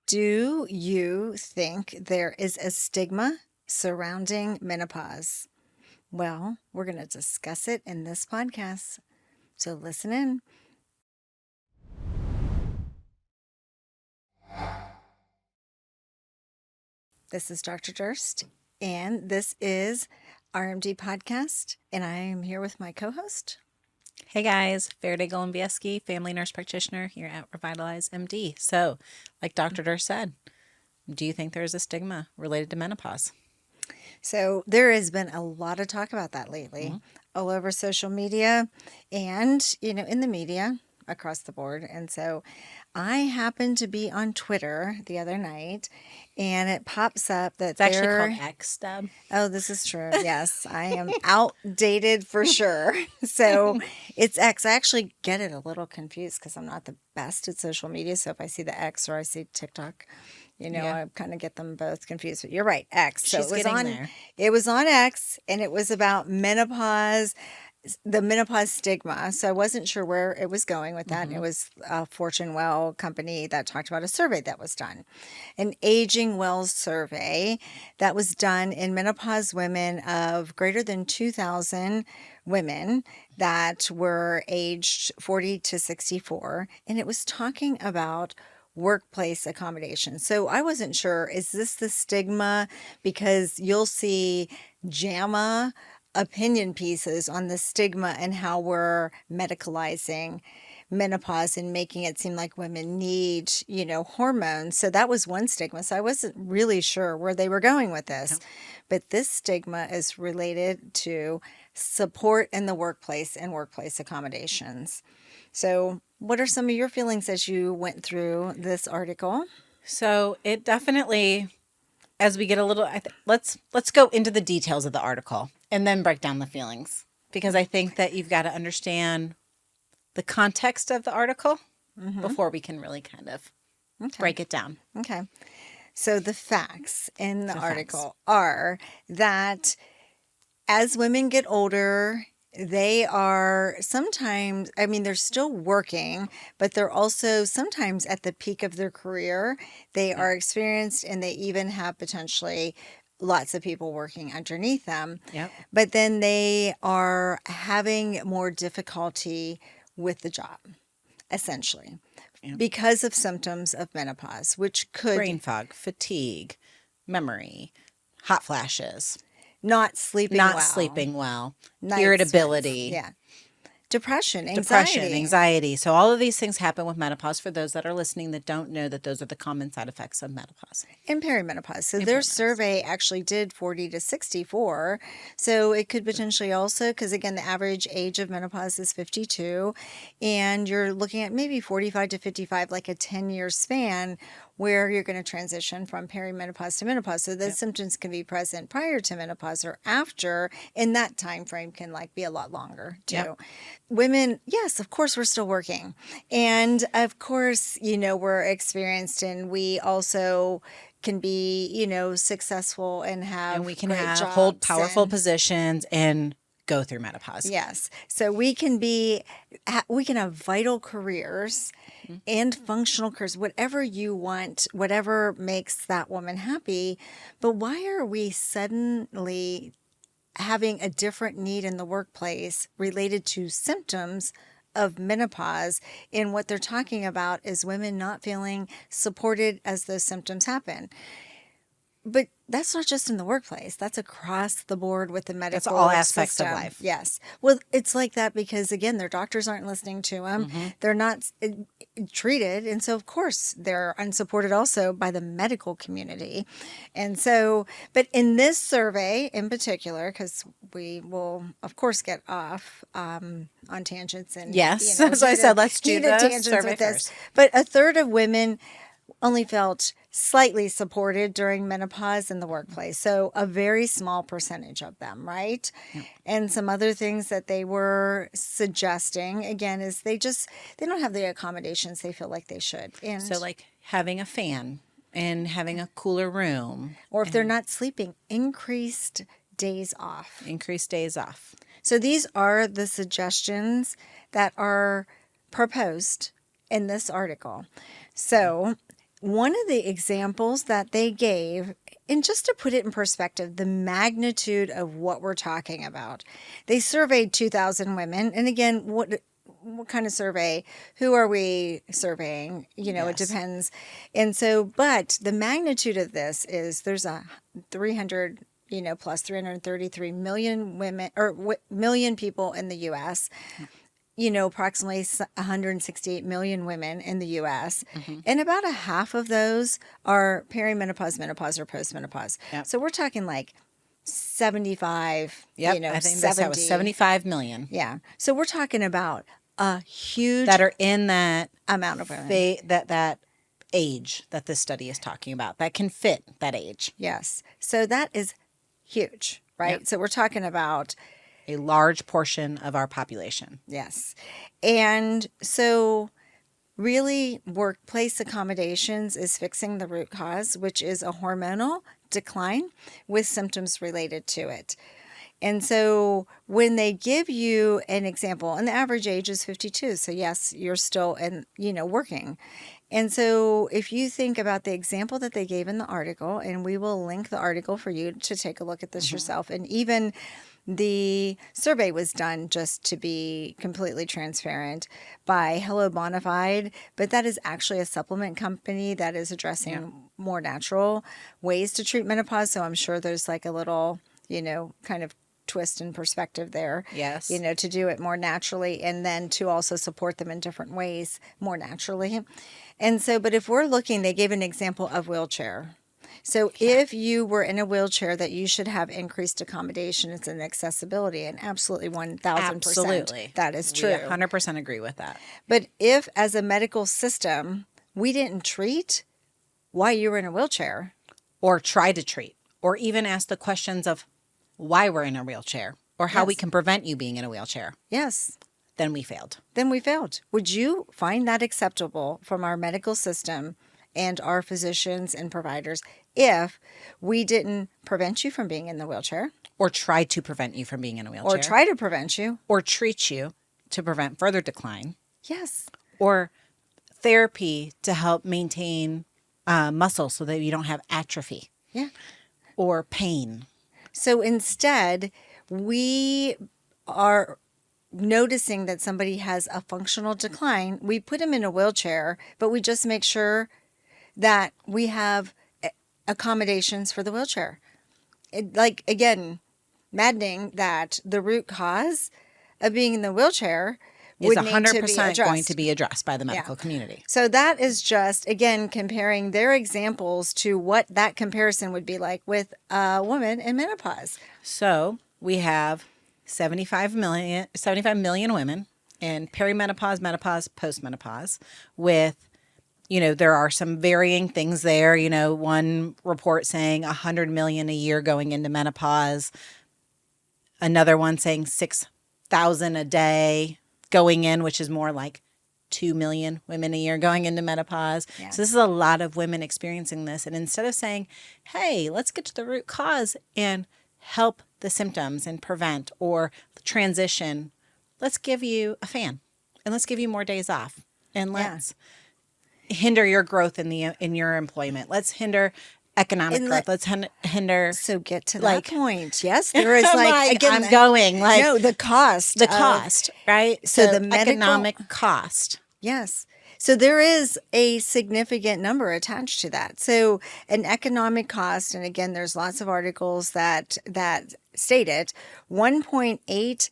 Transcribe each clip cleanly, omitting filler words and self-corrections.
Do you think there is a stigma surrounding menopause? Well, we're going to discuss it in this podcast. So listen in. This is Dr. Durst, and this is RMD Podcast, and I am here with my co-host. Hey guys, Faraday, Goli, family nurse practitioner here at RevitalyzeMD. So, like Dr. Durst said, do you think there's a stigma related to menopause? So there has been a lot of talk about that lately, all over social media and, in the media across the board. And so I happened to be on Twitter the other night, and it pops up that It's actually called X, Deb. Oh, this is true. Yes, I am outdated for sure. So it's X. I actually get it a little confused because I'm not the best at social media. So if I see the X or I see TikTok, I kind of get them both confused. But you're right, X. So She's getting there. It was on X, and it was about menopause, the menopause stigma. So I wasn't sure where it was going with that. And it was a Fortune Well company that talked about a survey that was done, an Aging Well survey that was done in menopause women of greater than 2,000 women that were aged 40 to 64. And it was talking about workplace accommodations. So I wasn't sure, is this the stigma? Because you'll see JAMA opinion pieces on the stigma and how we're medicalizing menopause and making it seem like women need, hormones. So that was one stigma. So I wasn't really sure where they were going with this. No. But this stigma is related to support in the workplace and workplace accommodations. So what are some of your feelings as you went through this article? So it definitely, as we get a little, let's go into the details of the article and then break down the feelings, because I think that you've got to understand the context of the article before we can really kind of break it down. Okay. So the facts in the article are that as women get older, they are sometimes, they're still working, but they're also sometimes at the peak of their career. They are experienced, and they even have potentially lots of people working underneath them. Yep. But then they are having more difficulty with the job, essentially, because of symptoms of menopause, which could brain fog, fatigue, memory, hot flashes, not sleeping well, irritability, depression, anxiety. So all of these things happen with menopause for those that are listening that don't know that those are the common side effects of menopause. And perimenopause. So their survey actually did 40 to 64. So it could potentially also, because again, the average age of menopause is 52. And you're looking at maybe 45 to 55, like a 10-year span where you're going to transition from perimenopause to menopause. So the symptoms can be present prior to menopause or after, and that time frame can be a lot longer too. Yep. Women, yes, of course, we're still working. And of course, we're experienced, and we also can be, successful and have and we can hold powerful positions and go through menopause. Yes. So we can have vital careers and functional careers, whatever you want, whatever makes that woman happy. But why are we suddenly having a different need in the workplace related to symptoms of menopause? And what they're talking about is women not feeling supported as those symptoms happen. But that's not just in the workplace. That's across the board with the medical system. That's all aspects of life. Yes. Well, it's like that because, again, their doctors aren't listening to them. They're not treated. And so, of course, they're unsupported also by the medical community. And so, but in this survey in particular, because we will, of course, get off on tangents. And yes. So I said, let's do the survey first. But a third of women only felt slightly supported during menopause in the workplace. So a very small percentage of them, right? Yep. And some other things that they were suggesting, again, is they don't have the accommodations they feel like they should. And so like having a fan and having a cooler room. Or if they're not sleeping, increased days off. So these are the suggestions that are proposed in this article. So one of the examples that they gave, and just to put it in perspective, the magnitude of what we're talking about, they surveyed 2,000 women. And again, what kind of survey? Who are we surveying? You know, it Yes. depends. And so, but the magnitude of this is there's a 300, plus 333 million women or million people in the U.S. Approximately 168 million women in the U.S. And about a half of those are perimenopause, menopause, or postmenopause. Yep. So we're talking like 75, Yep. I think that 70. was 75 million Yeah. So we're talking about a huge that are in that amount of women. that age that this study is talking about that can fit that age. Yes. So that is huge, right? Yep. So we're talking about, A large portion of our population. yes. And so really workplace accommodations is fixing the root cause, which is a hormonal decline with symptoms related to it. And so when they give you an example, and the average age is 52, so yes, you're still working. And so if you think about the example that they gave in the article, and we will link the article for you to take a look at this yourself, and even the survey was done, just to be completely transparent, by Hello Bonafide, but that is actually a supplement company that is addressing more natural ways to treat menopause. So I'm sure there's like a little, kind of twist and perspective there. Yes. To do it more naturally, and then to also support them in different ways more naturally. And so, but if we're looking, they gave an example of wheelchair. So if you were in a wheelchair, that you should have increased accommodations and accessibility, and absolutely 1,000%. Absolutely. That is true. We 100% agree with that. But if as a medical system, we didn't treat why you were in a wheelchair, Or try to treat, or even ask the questions of why we're in a wheelchair, or how we Yes. can prevent you being in a wheelchair, yes, then we failed. then we failed. Would you find that acceptable from our medical system and our physicians and providers if we didn't prevent you from being in the wheelchair, Or try to prevent you from being in a wheelchair. or try to prevent you? Or treat you to prevent further decline. Yes. Or therapy to help maintain muscle so that you don't have atrophy. Yeah. Or pain. So instead, we are noticing that somebody has a functional decline. We put them in a wheelchair, but we just make sure that we have accommodations for the wheelchair. Again, maddening that the root cause of being in the wheelchair Is would need to be 100% going addressed. to be addressed by the medical community. So that is just, again, comparing their examples to what that comparison would be like with a woman in menopause. So we have 75 million women in perimenopause, menopause, postmenopause with, there are some varying things there. One report saying 100 million a year going into menopause. Another one saying 6,000 a day going in, which is more like 2 million women a year going into menopause. Yeah. So this is a lot of women experiencing this. And instead of saying, hey, let's get to the root cause and help the symptoms and prevent or transition, let's give you a fan and let's give you more days off and let's hinder your growth in your employment. Let's hinder economic growth. Let's hinder. So get to that point. Yes, there is again, the cost. Right? So the medical economic cost. Yes. So there is a significant number attached to that. So an economic cost, and again, there's lots of articles that state it, 1.8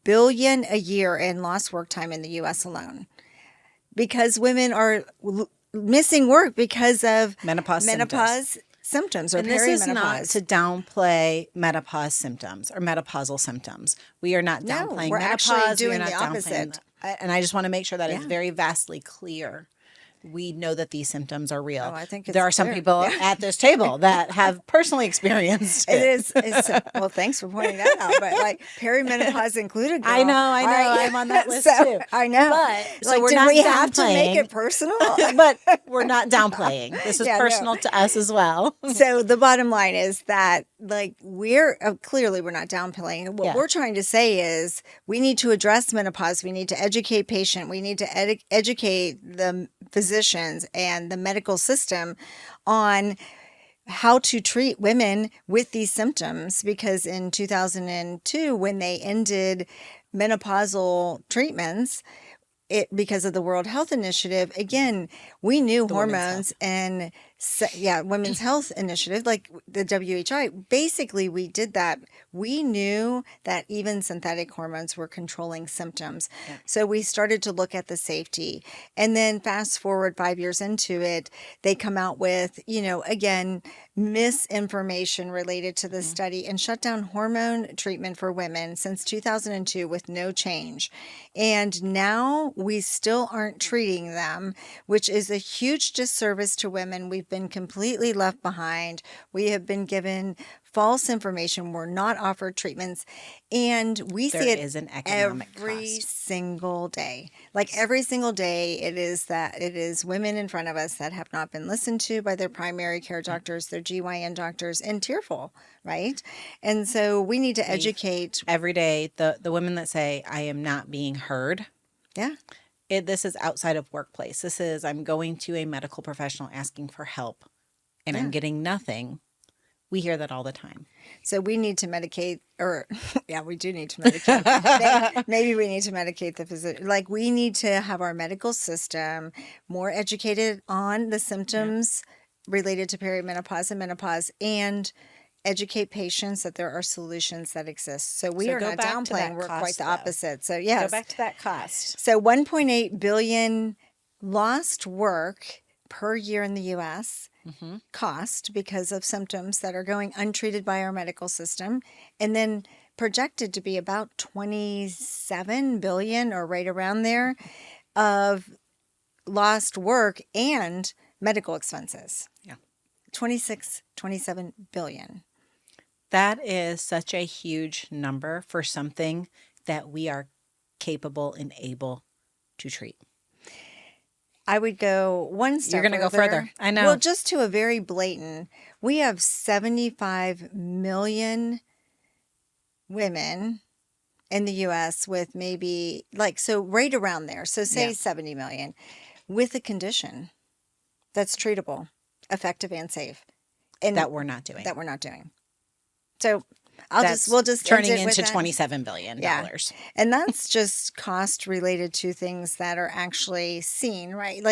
billion a year in lost work time in the U.S. alone, because women are missing work because of menopause symptoms or and this is not perimenopause. to downplay menopause symptoms or menopausal symptoms. We are not downplaying we're menopause. actually doing we are the not opposite. And I just want to make sure that it's very vastly clear. We know that these symptoms are real. Oh, I think there are it's some clear. people at this table that have personally experienced it. It is. Well, thanks for pointing that out. But perimenopause included. Girl. I know. Right. I'm on that list So, too. I know. But so we're did not we have to make downplaying. it personal? But we're not downplaying. This is personal to us as well. So the bottom line is that we're clearly we're not downplaying. What we're trying to say is we need to address menopause. We need to educate patient. We need to educate the physicians and the medical system on how to treat women with these symptoms, because in 2002, when they ended menopausal treatments, because of the World Health Initiative, again, we knew The Women's hormones and Women's Health Initiative, like the WHI, basically we did that. We knew that even synthetic hormones were controlling symptoms. Yeah. So we started to look at the safety. And then fast forward 5 years into it, they come out with, again, misinformation related to the study and shut down hormone treatment for women since 2002 with no change. And now we still aren't treating them, which is a huge disservice to women. We've been completely left behind. We have been given false information. We're not offered treatments. And we There see it is an economic every cost. single day. Like every single day, it is women in front of us that have not been listened to by their primary care doctors, their GYN doctors, and tearful, right? And so we need to educate. Every day, the women that say, I am not being heard. Yeah. This is outside of workplace. This is, I'm going to a medical professional asking for help and I'm getting nothing. We hear that all the time. So we need to medicate, or yeah, we do need to medicate. Maybe we need to medicate the physician. Like we need to have our medical system more educated on the symptoms related to perimenopause and menopause, and educate patients that there are solutions that exist. So we are go not back to downplaying. that We're quite cost, the though. opposite. So yes. Go back to that cost. So 1.8 billion lost work per year in the U.S. Cost because of symptoms that are going untreated by our medical system, and then projected to be about 27 billion or right around there of lost work and medical expenses. Yeah. 27 billion. That is such a huge number for something that we are capable and able to treat. I would go one step You're going to go further. I know. Well, just to a very blatant, we have 75 million women in the U.S. with maybe so right around there. So say 70 million with a condition that's treatable, effective, and safe. And that we're not doing. So we'll just turning end it with into that. $27 billion. And that's just cost related to things that are actually seen, right?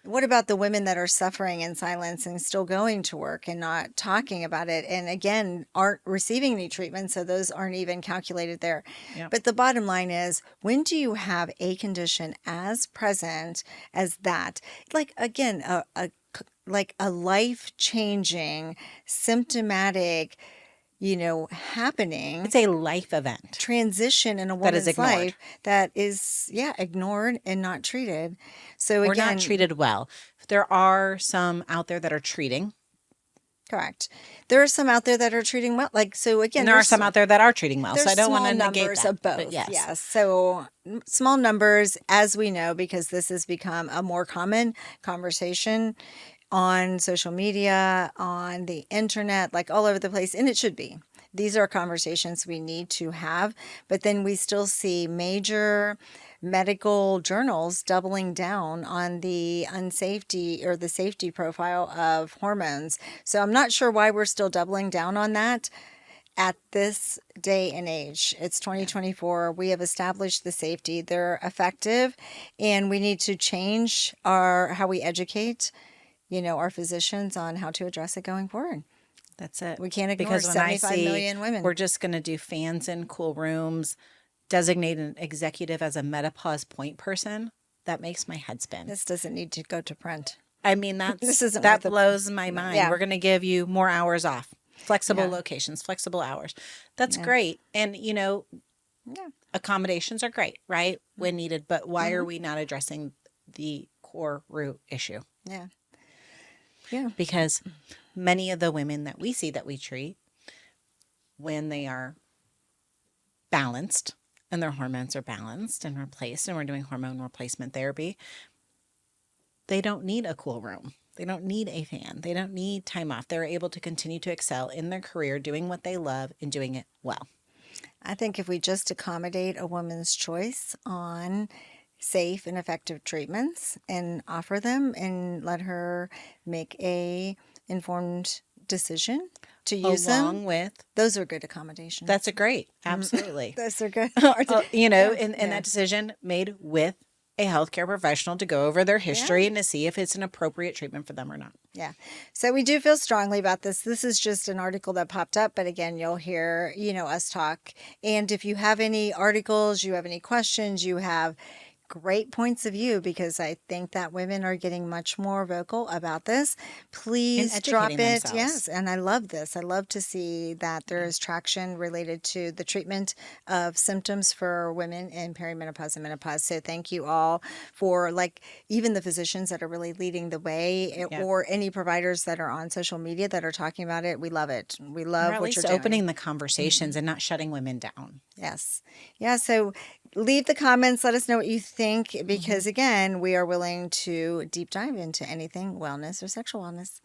What about the women that are suffering in silence and still going to work and not talking about it? And again, aren't receiving any treatment. So those aren't even calculated there. Yep. But the bottom line is, when do you have a condition as present as that? Like, again, a life-changing, symptomatic, happening. It's a life event. Transition in a woman's life that is, ignored and not treated. So Or again, not treated well. There are some out there that are treating. Correct. There are some out there that are treating well. And there are some out there that are treating well. So I don't want to negate numbers that. of both. But yes. So small numbers, as we know, because this has become a more common conversation on social media, on the internet, all over the place. And it should be. These are conversations we need to have. But then we still see major medical journals doubling down on the unsafety or the safety profile of hormones. So I'm not sure why we're still doubling down on that at this day and age. It's 2024. We have established the safety. They're effective, and we need to change how we educate our physicians on how to address it going forward. That's it. We can't ignore because when 75 million women. We're just going to do fans in cool rooms, designate an executive as a menopause point person. That makes my head spin. This doesn't need to go to print. I mean, that blows my mind. Yeah. We're going to give you more hours off, flexible locations, flexible hours. That's great. And, accommodations are great, right? When needed. But why are we not addressing the core root issue? Yeah. Because many of the women that we see that we treat, when they are balanced and their hormones are balanced and replaced, and we're doing hormone replacement therapy, they don't need a cool room. They don't need a fan. They don't need time off. They're able to continue to excel in their career, doing what they love and doing it well. I think if we just accommodate a woman's choice on safe and effective treatments and offer them and let her make a informed decision to use them. Along with, Those are good accommodations. that's a great, absolutely. Those are good. And that decision made with a healthcare professional to go over their history and to see if it's an appropriate treatment for them or not. Yeah. So we do feel strongly about this. This is just an article that popped up, but again, you'll hear, us talk. And if you have any articles, you have any questions, you have great points of view, because I think that women are getting much more vocal about this. Please drop it. educating themselves. Yes. And I love this. I love to see that there is traction related to the treatment of symptoms for women in perimenopause and menopause. So thank you all for, even the physicians that are really leading the way, or any providers that are on social media that are talking about it. We love it. We love Or at what least you're doing. opening the conversations and not shutting women down. Yes. Yeah. So leave the comments. Let us know what you think, because again, we are willing to deep dive into anything wellness or sexual wellness.